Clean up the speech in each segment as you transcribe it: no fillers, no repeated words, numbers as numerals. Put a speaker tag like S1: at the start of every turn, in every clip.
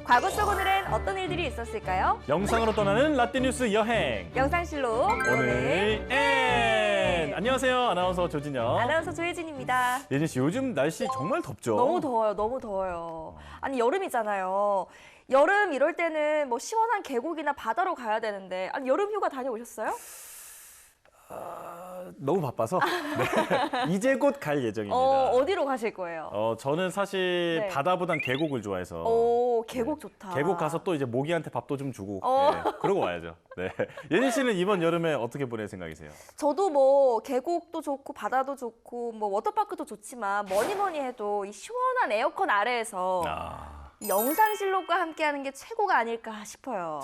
S1: 과거 속 오늘은 어떤 일들이 있었을까요?
S2: 영상으로 떠나는 라떼뉴스 여행.
S1: 영상실로
S2: 오늘 N. 안녕하세요. 아나운서 조진영.
S1: 아나운서 조혜진입니다.
S2: 예진 씨, 요즘 날씨 정말 덥죠?
S1: 너무 더워요. 너무 더워요. 아니 여름이잖아요. 여름 이럴 때는 뭐 시원한 계곡이나 바다로 가야 되는데 아니 여름 휴가 다녀오셨어요?
S2: 너무 바빠서 네. 이제 곧 갈 예정입니다.
S1: 어디로 가실 거예요?
S2: 저는 사실
S1: 네.
S2: 바다보단 계곡을 좋아해서
S1: 오, 계곡 좋다.
S2: 계곡 가서 또 이제 모기한테 밥도 좀 주고
S1: 어.
S2: 네, 그러고 와야죠. 네. 예진 씨는 이번 여름에 어떻게 보낼 생각이세요?
S1: 저도 뭐 계곡도 좋고 바다도 좋고 뭐 워터파크도 좋지만 뭐니 해도 이 시원한 에어컨 아래에서 이 영상실록과 함께하는 게 최고가 아닐까 싶어요.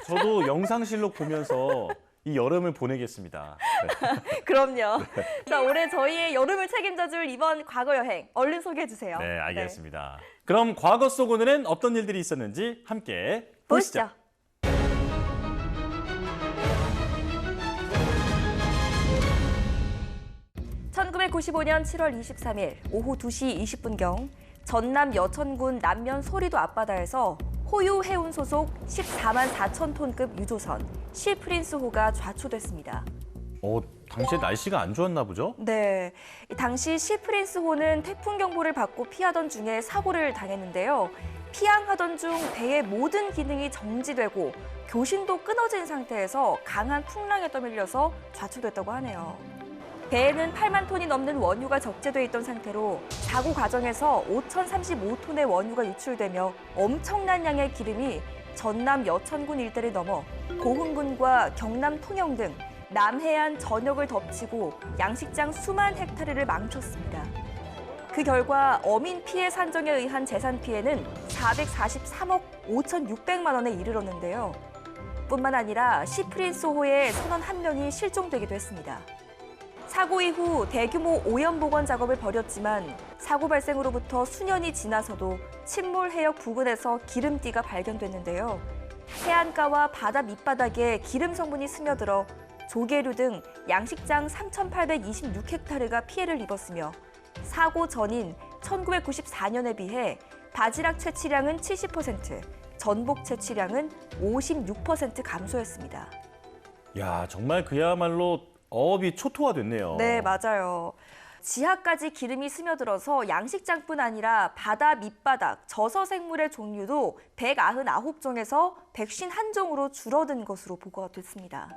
S2: 저도 영상실록 보면서 이 여름을 보내겠습니다. 네.
S1: 그럼요. 자, 올해 저희의 여름을 책임져줄 이번 과거 여행 얼른 소개해 주세요.
S2: 네, 알겠습니다. 그럼 과거 속 오늘은 어떤 일들이 있었는지 함께 보시죠.
S1: 1995년 7월 23일 오후 2시 20분경 전남 여천군 남면 소리도 앞바다에서 호유 해운 소속 14만 4천 톤급 유조선 시프린스호가 좌초됐습니다.
S2: 당시에 날씨가 안 좋았나 보죠?
S1: 네, 당시 시프린스호는 태풍 경보를 받고 피하던 중에 사고를 당했는데요. 피항하던 중 배의 모든 기능이 정지되고 교신도 끊어진 상태에서 강한 풍랑에 떠밀려서 좌초됐다고 하네요. 배에는 8만 톤이 넘는 원유가 적재돼 있던 상태로 사고 과정에서 5,035톤의 원유가 유출되며 엄청난 양의 기름이 전남 여천군 일대를 넘어 고흥군과 경남 통영 등 남해안 전역을 덮치고 양식장 수만 헥타르를 망쳤습니다. 그 결과 어민 피해 산정에 의한 재산 피해는 443억 5,600만 원에 이르렀는데요. 뿐만 아니라 시프린스호의 선원 1명이 실종되기도 했습니다. 사고 이후 대규모 오염 복원 작업을 벌였지만 사고 발생으로부터 수년이 지나서도 침몰 해역 부근에서 기름띠가 발견됐는데요. 해안가와 바다 밑바닥에 기름 성분이 스며들어 조개류 등 양식장 3,826헥타르가 피해를 입었으며 사고 전인 1994년에 비해 바지락 채취량은 70%, 전복 채취량은 56% 감소했습니다.
S2: 야, 정말 그야말로 어업이 초토화됐네요.
S1: 네, 맞아요. 지하까지 기름이 스며들어서 양식장뿐 아니라 바다 밑바닥, 저서생물의 종류도 199종에서 151종으로 줄어든 것으로 보고가 됐습니다.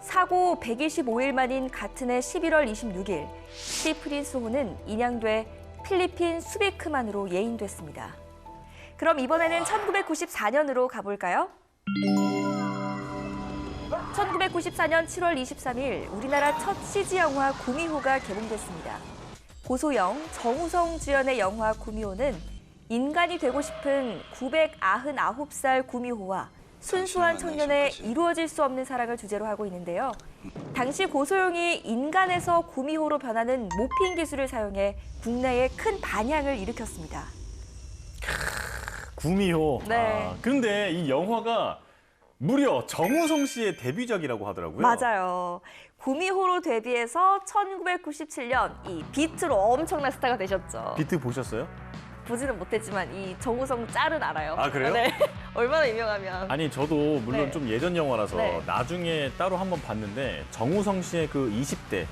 S1: 사고 125일 만인 같은 해 11월 26일, 시프린스호는 인양돼 필리핀 수비크만으로 예인됐습니다. 그럼 이번에는 1994년으로 가볼까요? 1994년 7월 23일 우리나라 첫 CG 영화 구미호가 개봉됐습니다. 고소영, 정우성 주연의 영화 구미호는 인간이 되고 싶은 999살 구미호와 순수한 청년의 이루어질 수 없는 사랑을 주제로 하고 있는데요. 당시 고소영이 인간에서 구미호로 변하는 모핑 기술을 사용해 국내에 큰 반향을 일으켰습니다.
S2: 구미호.
S1: 네.
S2: 그런데 이 영화가 무려 정우성 씨의 데뷔작이라고 하더라고요.
S1: 맞아요. 구미호로 데뷔해서 1997년 이 비트로 엄청난 스타가 되셨죠.
S2: 비트 보셨어요?
S1: 보지는 못했지만 이 정우성 짤은 알아요.
S2: 아, 그래요?
S1: 네. 얼마나 유명하면.
S2: 아니, 저도 물론
S1: 네.
S2: 좀 예전 영화라서
S1: 네.
S2: 나중에 따로 한번 봤는데 정우성 씨의 그 20대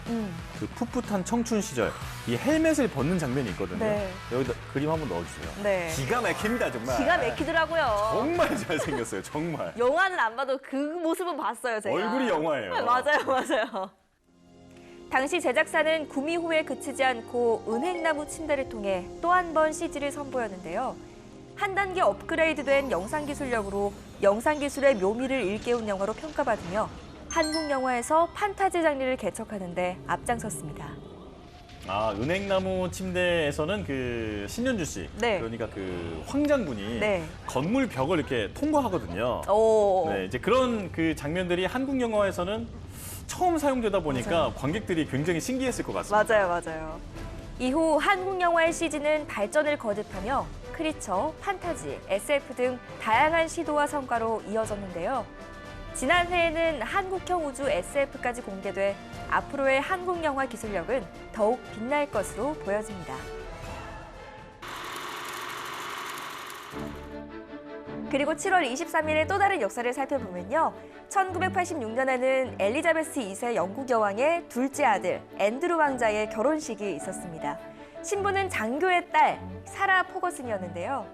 S2: 그 풋풋한 청춘 시절 이 헬멧을 벗는 장면이 있거든요.
S1: 네.
S2: 여기다 그림 한번 넣어주세요.
S1: 네.
S2: 기가 막힙니다, 정말.
S1: 기가 막히더라고요.
S2: 정말 잘생겼어요, 정말.
S1: 영화는 안 봐도 그 모습은 봤어요, 제가.
S2: 얼굴이 영화예요.
S1: 맞아요. 당시 제작사는 구미호에 그치지 않고 은행나무 침대를 통해 또 한 번 CG를 선보였는데요. 한 단계 업그레이드된 영상기술력으로 영상기술의 묘미를 일깨운 영화로 평가받으며 한국 영화에서 판타지 장르를 개척하는 데 앞장섰습니다.
S2: 은행나무 침대에서는 그 신현주 씨,
S1: 네.
S2: 그러니까 그 황장군이
S1: 네.
S2: 건물 벽을 이렇게 통과하거든요.
S1: 오.
S2: 네, 이제 그런 그 장면들이 한국 영화에서는 처음 사용되다 보니까
S1: 맞아요.
S2: 관객들이 굉장히 신기했을 것 같습니다.
S1: 맞아요. 이후 한국 영화의 CG는 발전을 거듭하며 크리처, 판타지, SF 등 다양한 시도와 성과로 이어졌는데요. 지난해에는 한국형 우주 SF까지 공개돼 앞으로의 한국 영화 기술력은 더욱 빛날 것으로 보여집니다. 그리고 7월 23일에 또 다른 역사를 살펴보면요. 1986년에는 엘리자베스 2세 영국 여왕의 둘째 아들 앤드루 왕자의 결혼식이 있었습니다. 신부는 장교의 딸 사라 포거슨이었는데요.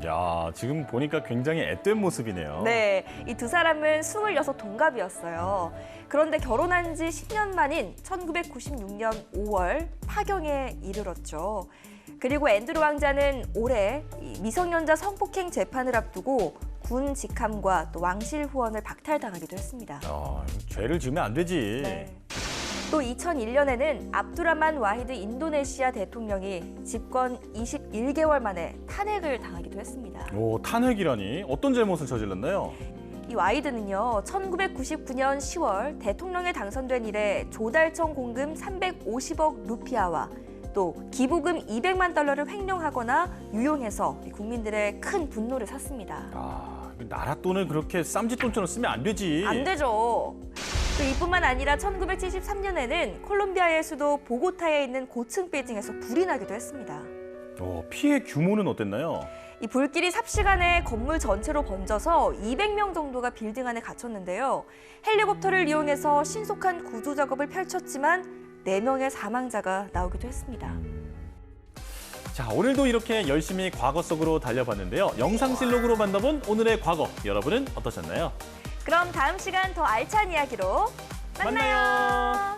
S2: 야, 지금 보니까 굉장히 앳된 모습이네요.
S1: 네, 이 두 사람은 26 동갑이었어요. 그런데 결혼한 지 10년 만인 1996년 5월 파경에 이르렀죠. 그리고 앤드루 왕자는 올해 이 미성년자 성폭행 재판을 앞두고 군 직함과 또 왕실 후원을 박탈당하기도 했습니다.
S2: 죄를 지으면 안 되지.
S1: 네. 또 2001년에는 압두라만 와히드 인도네시아 대통령이 집권 21개월 만에 탄핵을 당하기도 했습니다.
S2: 오, 탄핵이라니? 어떤 잘못을 저질렀나요?
S1: 이 와이드는요, 1999년 10월 대통령에 당선된 이래 조달청 공금 350억 루피아와 또 기부금 200만 달러를 횡령하거나 유용해서 국민들의 큰 분노를 샀습니다.
S2: 나라 돈을 그렇게 쌈짓돈처럼 쓰면 안 되지.
S1: 안 되죠. 또 이뿐만 아니라 1973년에는 콜롬비아의 수도 보고타에 있는 고층 빌딩에서 불이 나기도 했습니다.
S2: 피해 규모는 어땠나요?
S1: 이 불길이 삽시간에 건물 전체로 번져서 200명 정도가 빌딩 안에 갇혔는데요. 헬리콥터를 이용해서 신속한 구조 작업을 펼쳤지만 4명의 사망자가 나오기도 했습니다.
S2: 자, 오늘도 이렇게 열심히 과거 속으로 달려봤는데요. 영상실록으로 만나본 오늘의 과거, 여러분은 어떠셨나요?
S1: 그럼 다음 시간 더 알찬 이야기로 만나요.